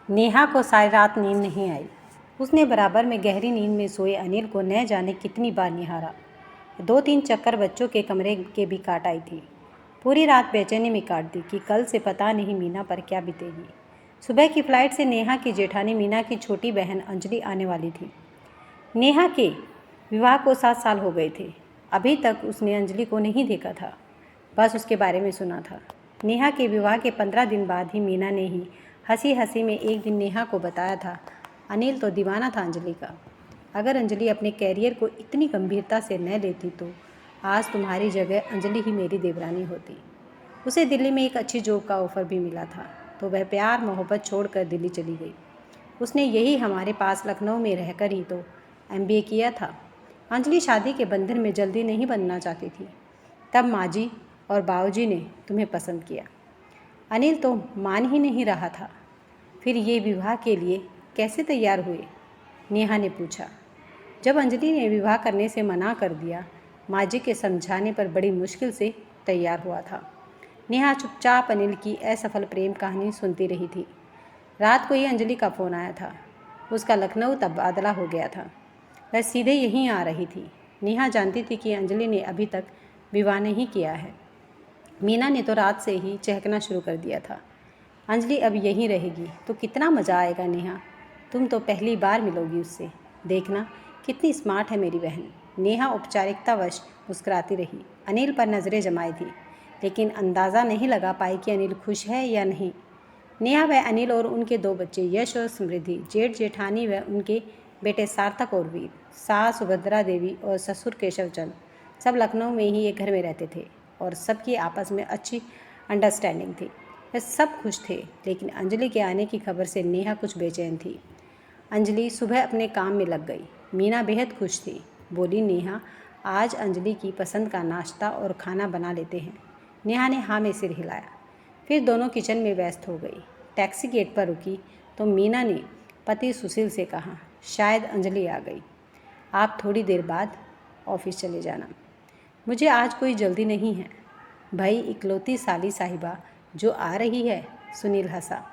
नेहा को सारी रात नींद नहीं आई। उसने बराबर में गहरी नींद में सोए अनिल को न जाने कितनी बार निहारा। 2-3 चक्कर बच्चों के कमरे के भी काट आई थी। पूरी रात बेचैनी में काट दी कि कल से पता नहीं मीना पर क्या बीतेगी। सुबह की फ्लाइट से नेहा की जेठानी मीना की छोटी बहन अंजलि आने वाली थी। नेहा के विवाह को 7 साल हो गए थे। अभी तक उसने अंजलि को नहीं देखा था, बस उसके बारे में सुना था। नेहा के विवाह के 15 दिन बाद ही मीना ने ही हंसी हंसी में एक दिन नेहा को बताया था, अनिल तो दीवाना था अंजलि का। अगर अंजलि अपने कैरियर को इतनी गंभीरता से न लेती तो आज तुम्हारी जगह अंजलि ही मेरी देवरानी होती। उसे दिल्ली में एक अच्छी जॉब का ऑफ़र भी मिला था, तो वह प्यार मोहब्बत छोड़कर दिल्ली चली गई। उसने यही हमारे पास लखनऊ में रहकर ही तो MBA किया था। अंजलि शादी के बंधन में जल्दी नहीं बनना चाहती थी। तब माँ जी और बाबूजी ने तुम्हें पसंद किया। अनिल तो मान ही नहीं रहा था। फिर ये विवाह के लिए कैसे तैयार हुए? नेहा ने पूछा। जब अंजलि ने विवाह करने से मना कर दिया, माँ जी के समझाने पर बड़ी मुश्किल से तैयार हुआ था। नेहा चुपचाप अनिल की असफल प्रेम कहानी सुनती रही थी। रात को ही अंजलि का फ़ोन आया था। उसका लखनऊ तबादला हो गया था। वह सीधे यहीं आ रही थी। नेहा जानती थी कि अंजलि ने अभी तक विवाह नहीं किया है। मीना ने तो रात से ही चहकना शुरू कर दिया था। अंजलि अब यहीं रहेगी तो कितना मज़ा आएगा नेहा। तुम तो पहली बार मिलोगी उससे। देखना कितनी स्मार्ट है मेरी बहन। नेहा औपचारिकतावश मुस्कुराती रही। अनिल पर नज़रें जमाई थी, लेकिन अंदाज़ा नहीं लगा पाई कि अनिल खुश है या नहीं। नेहा व अनिल और उनके 2 बच्चे यश और समृद्धि, जेठ जेठानी व उनके बेटे सार्थक और वीर, सास सुभद्रा देवी और ससुर केशव चंद सब लखनऊ में ही एक घर में रहते थे और सबकी आपस में अच्छी अंडरस्टैंडिंग थी। वे सब खुश थे, लेकिन अंजलि के आने की खबर से नेहा कुछ बेचैन थी। अंजलि सुबह अपने काम में लग गई। मीना बेहद खुश थी। बोली, नेहा आज अंजलि की पसंद का नाश्ता और खाना बना लेते हैं। नेहा ने हाँ में सिर हिलाया। फिर दोनों किचन में व्यस्त हो गई। टैक्सी गेट पर रुकी तो मीना ने पति सुशील से कहा, शायद अंजलि आ गई। आप थोड़ी देर बाद ऑफिस चले जाना। मुझे आज कोई जल्दी नहीं है। भाई इकलौती साली साहिबा जो आ रही है। सुनील हंसा।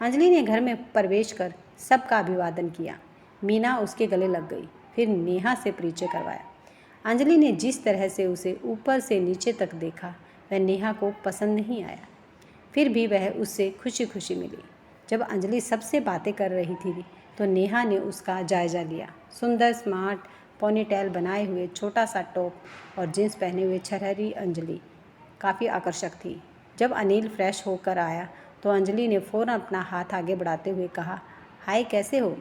अंजलि ने घर में प्रवेश कर सबका अभिवादन किया। मीना उसके गले लग गई। फिर नेहा से परिचय करवाया। अंजलि ने जिस तरह से उसे ऊपर से नीचे तक देखा, वह नेहा को पसंद नहीं आया। फिर भी वह उससे खुशी खुशी मिली। जब अंजलि सबसे बातें कर रही थी तो नेहा ने उसका जायज़ा लिया। सुंदर स्मार्ट पोनीटेल बनाए हुए छोटा सा टॉप और जींस पहने हुए छरहरी अंजलि काफ़ी आकर्षक थी। जब अनिल फ्रेश होकर आया तो अंजलि ने फ़ौरन अपना हाथ आगे बढ़ाते हुए कहा, हाय कैसे हो?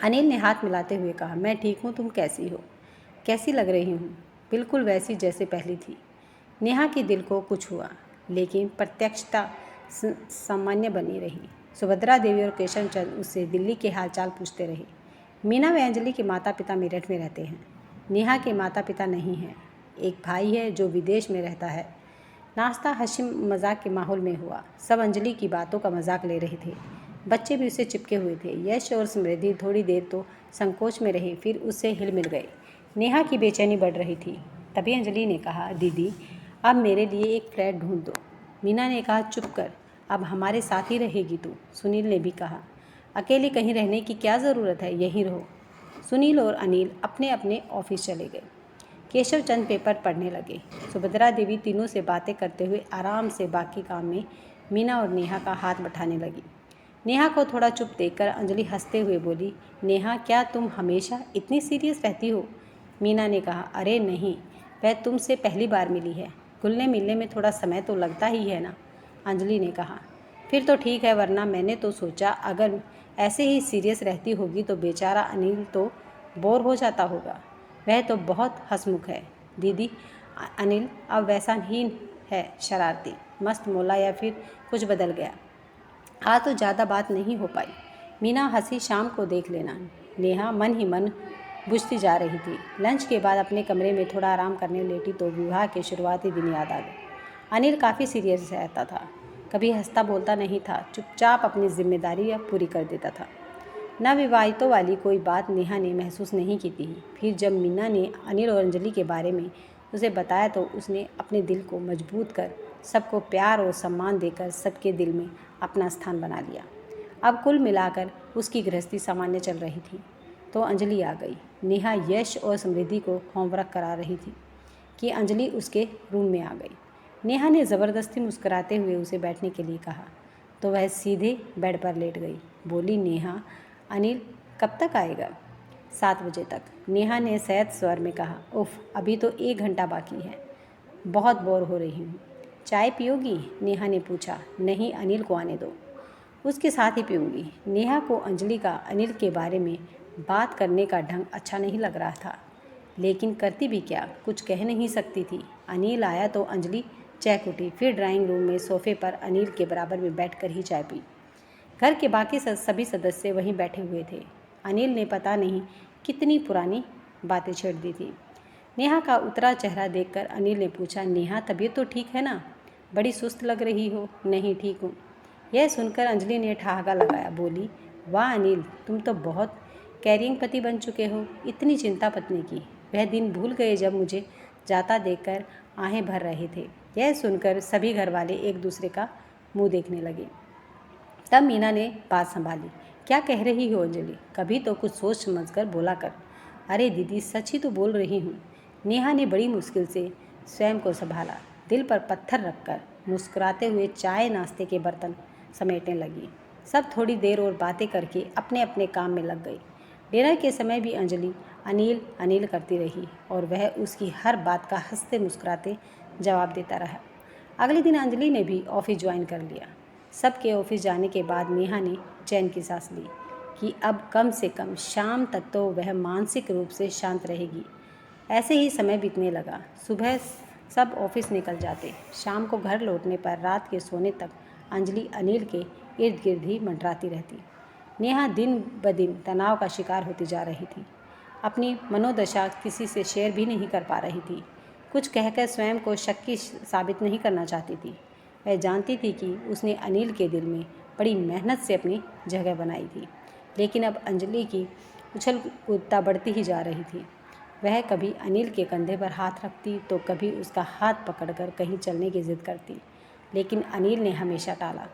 अनिल ने हाथ मिलाते हुए कहा, मैं ठीक हूँ, तुम कैसी हो? कैसी लग रही हूँ? बिल्कुल वैसी जैसे पहली थी। नेहा के दिल को कुछ हुआ, लेकिन प्रत्यक्षता सामान्य बनी रही। सुभद्रा देवी और केशव चंद उससे दिल्ली के हालचाल पूछते रहे। मीना व अंजलि के माता पिता मेरठ में रहते हैं। नेहा के माता पिता नहीं हैं। एक भाई है जो विदेश में रहता है। नाश्ता हंसी मजाक के माहौल में हुआ। सब अंजलि की बातों का मजाक ले रहे थे। बच्चे भी उससे चिपके हुए थे। यश और समृद्धि थोड़ी देर तो संकोच में रहे, फिर उससे हिल मिल गए। नेहा की बेचैनी बढ़ रही थी। तभी अंजलि ने कहा, दीदी अब मेरे लिए एक फ्लैट ढूंढ दो। मीना ने कहा, चुप कर, अब हमारे साथ ही रहेगी तू। सुनील ने भी कहा, अकेले कहीं रहने की क्या ज़रूरत है, यहीं रहो। सुनील और अनिल अपने अपने ऑफिस चले गए। केशव चंद पेपर पढ़ने लगे। सुभद्रा देवी तीनों से बातें करते हुए आराम से बाकी काम में मीना और नेहा का हाथ बटाने लगी। नेहा को थोड़ा चुप देखकर अंजलि हंसते हुए बोली, नेहा क्या तुम हमेशा इतनी सीरियस रहती हो? मीना ने कहा, अरे नहीं, वह तुमसे पहली बार मिली है, घुलने मिलने में थोड़ा समय तो लगता ही है ना। अंजलि ने कहा, फिर तो ठीक है, वरना मैंने तो सोचा अगर ऐसे ही सीरियस रहती होगी तो बेचारा अनिल तो बोर हो जाता होगा। वह तो बहुत हंसमुख है। दीदी अनिल अब वैसा ही है, शरारती, मस्त मौला, या फिर कुछ बदल गया? आज तो ज़्यादा बात नहीं हो पाई। मीना हंसी, शाम को देख लेना। नेहा मन ही मन बुझती जा रही थी। लंच के बाद अपने कमरे में थोड़ा आराम करने लेटी तो विवाह के शुरुआती दिन याद आ गए। अनिल काफ़ी सीरियस रहता था, कभी हंसता बोलता नहीं था, चुपचाप अपनी जिम्मेदारी पूरी कर देता था। नवविवाहितों वाली कोई बात नेहा ने महसूस नहीं की थी। फिर जब मीना ने अनिल और अंजलि के बारे में उसे बताया तो उसने अपने दिल को मजबूत कर सबको प्यार और सम्मान देकर सबके दिल में अपना स्थान बना लिया। अब कुल मिलाकर उसकी गृहस्थी सामान्य चल रही थी। तो अंजलि आ गई। नेहा यश और समृद्धि को होमवर्क करा रही थी कि अंजलि उसके रूम में आ गई। नेहा ने ज़बरदस्ती मुस्कुराते हुए उसे बैठने के लिए कहा तो वह सीधे बेड पर लेट गई। बोली, नेहा, अनिल कब तक आएगा? 7 बजे तक, नेहा ने सहज स्वर में कहा। उफ, अभी तो 1 घंटा बाकी है। बहुत बोर हो रही हूँ। चाय पियोगी? नेहा ने पूछा। नहीं, अनिल को आने दो, उसके साथ ही पीऊँगी। नेहा को अंजलि का अनिल के बारे में बात करने का ढंग अच्छा नहीं लग रहा था, लेकिन करती भी क्या, कुछ कह नहीं सकती थी। अनिल आया तो अंजलि चैक उठी, फिर ड्राइंग रूम में सोफे पर अनिल के बराबर में बैठकर ही चाय पी। घर के बाकी सभी सदस्य वहीं बैठे हुए थे। अनिल ने पता नहीं कितनी पुरानी बातें छेड़ दी थी। नेहा का उतरा चेहरा देखकर अनिल ने पूछा, नेहा तबीयत तो ठीक है ना? बड़ी सुस्त लग रही हो। नहीं, ठीक हूँ। यह सुनकर अंजलि ने ठहाका लगाया। बोली, वाह अनिल, तुम तो बहुत कैरिंग पति बन चुके हो। इतनी चिंता पत्नी की। वह दिन भूल गए जब मुझे जाता देखकर आहें भर रहे थे। यह सुनकर सभी घर वाले एक दूसरे का मुंह देखने लगे। तब मीना ने बात संभाली। क्या कह रही हो अंजलि? कभी तो कुछ सोच समझ कर बोला कर। अरे दीदी, सच ही तो बोल रही हूँ। नेहा ने बड़ी मुश्किल से स्वयं को संभाला। दिल पर पत्थर रखकर मुस्कुराते हुए चाय नाश्ते के बर्तन समेटने लगी। सब थोड़ी देर और बातें करके अपने अपने काम में लग गई। डिनर के समय भी अंजलि अनिल अनिल करती रही और वह उसकी हर बात का हंसते मुस्कुराते जवाब देता रहा। अगले दिन अंजलि ने भी ऑफिस ज्वाइन कर लिया। सबके ऑफिस जाने के बाद नेहा ने चैन की सांस ली कि अब कम से कम शाम तक तो वह मानसिक रूप से शांत रहेगी। ऐसे ही समय बीतने लगा। सुबह सब ऑफिस निकल जाते। शाम को घर लौटने पर रात के सोने तक अंजलि अनिल के इर्द गिर्द ही मंडराती रहती। नेहा दिन ब दिन तनाव का शिकार होती जा रही थी। अपनी मनोदशा किसी से शेयर भी नहीं कर पा रही थी। कुछ कहकर स्वयं को शक्की साबित नहीं करना चाहती थी। वह जानती थी कि उसने अनिल के दिल में बड़ी मेहनत से अपनी जगह बनाई थी, लेकिन अब अंजलि की उछल कूदता बढ़ती ही जा रही थी। वह कभी अनिल के कंधे पर हाथ रखती तो कभी उसका हाथ पकड़कर कहीं चलने की जिद करती, लेकिन अनिल ने हमेशा टाला।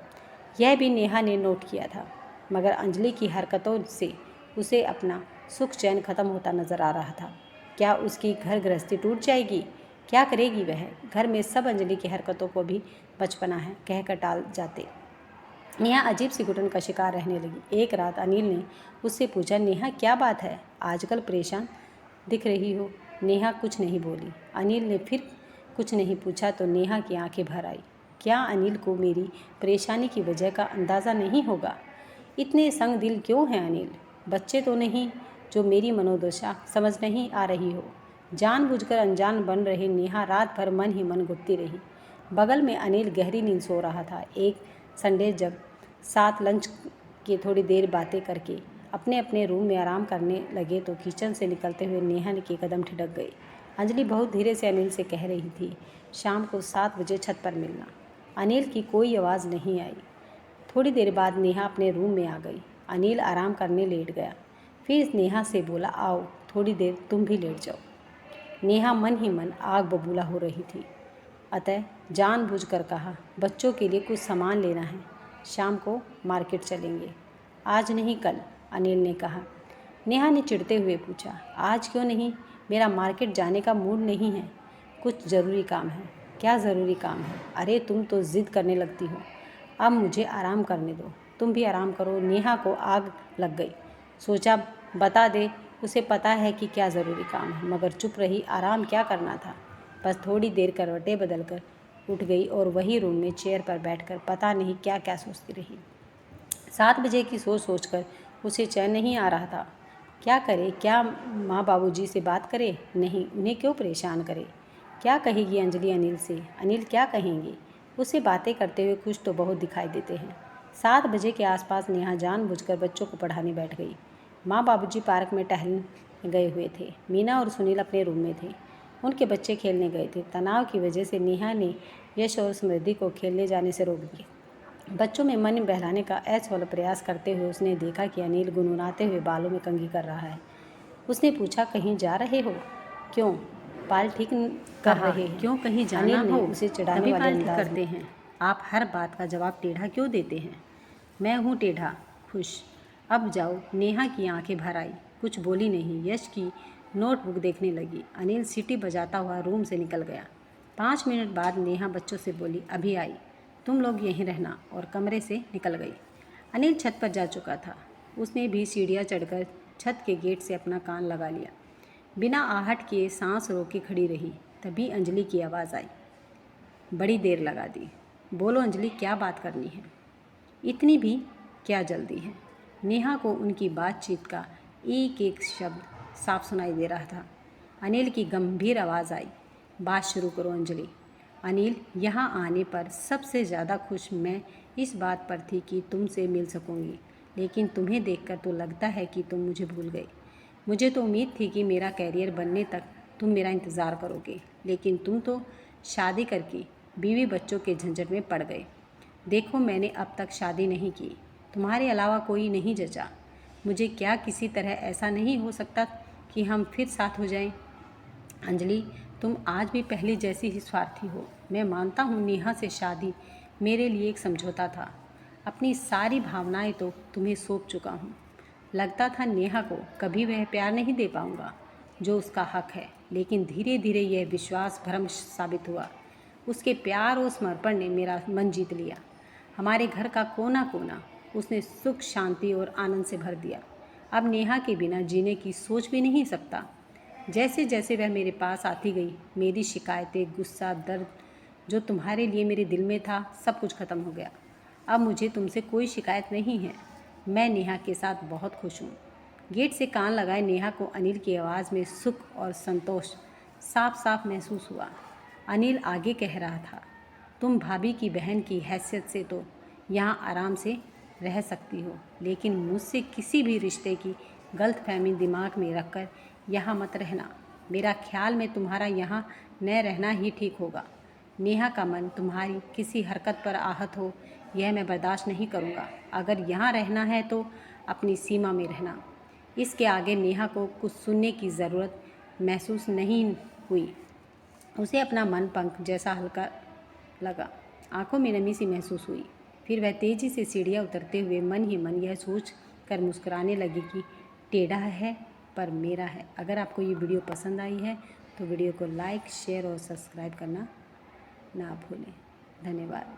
यह भी नेहा ने नोट किया था, मगर अंजलि की हरकतों से उसे अपना सुख चैन खत्म होता नजर आ रहा था। क्या उसकी घर गृहस्थी टूट जाएगी? क्या करेगी वह? घर में सब अंजलि की हरकतों को भी बचपना है कहकर टाल जाते। नेहा अजीब सी घुटन का शिकार रहने लगी। एक रात अनिल ने उससे पूछा, नेहा क्या बात है, आजकल परेशान दिख रही हो? नेहा कुछ नहीं बोली। अनिल ने फिर कुछ नहीं पूछा तो नेहा की आंखें भर आई। क्या अनिल को मेरी परेशानी की वजह का अंदाज़ा नहीं होगा? इतने संग दिल क्यों हैं अनिल? बच्चे तो नहीं जो मेरी मनोदशा समझ नहीं आ रही हो? जानबूझकर अनजान बन रहे नेहा रात भर मन ही मन घुटती रही। बगल में अनिल गहरी नींद सो रहा था। एक संडे जब साथ लंच की थोड़ी देर बातें करके अपने अपने रूम में आराम करने लगे तो किचन से निकलते हुए नेहा के कदम ठिठक गए। अंजलि बहुत धीरे से अनिल से कह रही थी, शाम को 7 बजे छत पर मिलना। अनिल की कोई आवाज़ नहीं आई। थोड़ी देर बाद नेहा अपने रूम में आ गई। अनिल आराम करने लेट गया। फिर नेहा से बोला, आओ थोड़ी देर तुम भी लेट जाओ। नेहा मन ही मन आग बबूला हो रही थी, अतः जानबूझकर कहा, बच्चों के लिए कुछ सामान लेना है, शाम को मार्केट चलेंगे। आज नहीं कल, अनिल ने कहा। नेहा ने चिढ़ते हुए पूछा, आज क्यों नहीं? मेरा मार्केट जाने का मूड नहीं है, कुछ ज़रूरी काम है। क्या ज़रूरी काम है? अरे तुम तो ज़िद करने लगती हो। अब मुझे आराम करने दो, तुम भी आराम करो। नेहा को आग लग गई। सोचा बता दे, उसे पता है कि क्या ज़रूरी काम है, मगर चुप रही। आराम क्या करना था? बस थोड़ी देर करवटें बदलकर उठ गई और वही रूम में चेयर पर बैठकर पता नहीं क्या क्या सोचती रही। 7 बजे की सोच सोचकर उसे चैन नहीं आ रहा था। क्या करे? क्या माँ बाबूजी से बात करे? नहीं, उन्हें क्यों परेशान करे? क्या कहेगी अंजलि अनिल से? अनिल क्या कहेंगे? उससे बातें करते हुए खुश तो बहुत दिखाई देते हैं। 7 बजे के आसपास नेहा जानबूझकर बच्चों को पढ़ाने बैठ गई। माँ बाबूजी पार्क में टहलने गए हुए थे। मीना और सुनील अपने रूम में थे। उनके बच्चे खेलने गए थे। तनाव की वजह से नेहा ने यश और समृद्धि को खेलने जाने से रोक दिया। बच्चों में मन बहलाने का ऐसा प्रयास करते हुए उसने देखा कि अनिल गुनगुनाते हुए बालों में कंघी कर रहा है। उसने पूछा, कहीं जा रहे हो? क्यों? बाल ठीक कर रहे हैं? क्यों कहीं जाना हो? उसे चिढ़ाने वाले अंदाज करते हैं। आप हर बात का जवाब टेढ़ा क्यों देते हैं? मैं हूँ टेढ़ा? खुश। अब जाओ। नेहा की आंखें भर आई, कुछ बोली नहीं। यश की नोटबुक देखने लगी। अनिल सीटी बजाता हुआ रूम से निकल गया। 5 मिनट बाद नेहा बच्चों से बोली, अभी आई, तुम लोग यहीं रहना, और कमरे से निकल गई। अनिल छत पर जा चुका था। उसने भी सीढ़ियाँ चढ़कर छत के गेट से अपना कान लगा लिया। बिना आहट किए सांस रोके खड़ी रही। तभी अंजलि की आवाज़ आई। बड़ी देर लगा दी। बोलो अंजलि, क्या बात करनी है? इतनी भी क्या जल्दी है? नेहा को उनकी बातचीत का एक एक शब्द साफ सुनाई दे रहा था। अनिल की गंभीर आवाज़ आई, बात शुरू करो अंजलि। अनिल, यहाँ आने पर सबसे ज़्यादा खुश मैं इस बात पर थी कि तुमसे मिल सकूँगी, लेकिन तुम्हें देखकर तो लगता है कि तुम मुझे भूल गए। मुझे तो उम्मीद थी कि मेरा कैरियर बनने तक तुम मेरा इंतज़ार करोगे, लेकिन तुम तो शादी करके बीवी बच्चों के झंझट में पड़ गए। देखो, मैंने अब तक शादी नहीं की, तुम्हारे अलावा कोई नहीं जचा। मुझे क्या किसी तरह ऐसा नहीं हो सकता कि हम फिर साथ हो जाएं? अंजलि, तुम आज भी पहले जैसी ही स्वार्थी हो। मैं मानता हूँ नेहा से शादी मेरे लिए एक समझौता था। अपनी सारी भावनाएं तो तुम्हें सौंप चुका हूँ। लगता था नेहा को कभी वह प्यार नहीं दे पाऊँगा जो उसका हक है, लेकिन धीरे धीरे यह विश्वास भ्रम साबित हुआ। उसके प्यार और समर्पण ने मेरा मन जीत लिया। हमारे घर का कोना कोना उसने सुख, शांति और आनंद से भर दिया। अब नेहा के बिना जीने की सोच भी नहीं सकता। जैसे जैसे वह मेरे पास आती गई, मेरी शिकायतें, गुस्सा, दर्द जो तुम्हारे लिए मेरे दिल में था, सब कुछ ख़त्म हो गया। अब मुझे तुमसे कोई शिकायत नहीं है। मैं नेहा के साथ बहुत खुश हूँ। गेट से कान लगाए नेहा को अनिल की आवाज़ में सुख और संतोष साफ साफ महसूस हुआ। अनिल आगे कह रहा था, तुम भाभी की बहन की हैसियत से तो यहाँ आराम से रह सकती हो, लेकिन मुझसे किसी भी रिश्ते की गलतफहमी दिमाग में रखकर यहाँ मत रहना। मेरा ख्याल में तुम्हारा यहाँ न रहना ही ठीक होगा। नेहा का मन तुम्हारी किसी हरकत पर आहत हो, यह मैं बर्दाश्त नहीं करूँगा। अगर यहाँ रहना है तो अपनी सीमा में रहना। इसके आगे नेहा को कुछ सुनने की ज़रूरत महसूस नहीं हुई। उसे अपना मन पंख जैसा हल्का लगा, आंखों में नमी सी महसूस हुई। फिर वह तेज़ी से सीढ़ियाँ उतरते हुए मन ही मन यह सोच कर मुस्कुराने लगी कि टेढ़ा है पर मेरा है। अगर आपको ये वीडियो पसंद आई है तो वीडियो को लाइक, शेयर और सब्सक्राइब करना ना भूलें। धन्यवाद।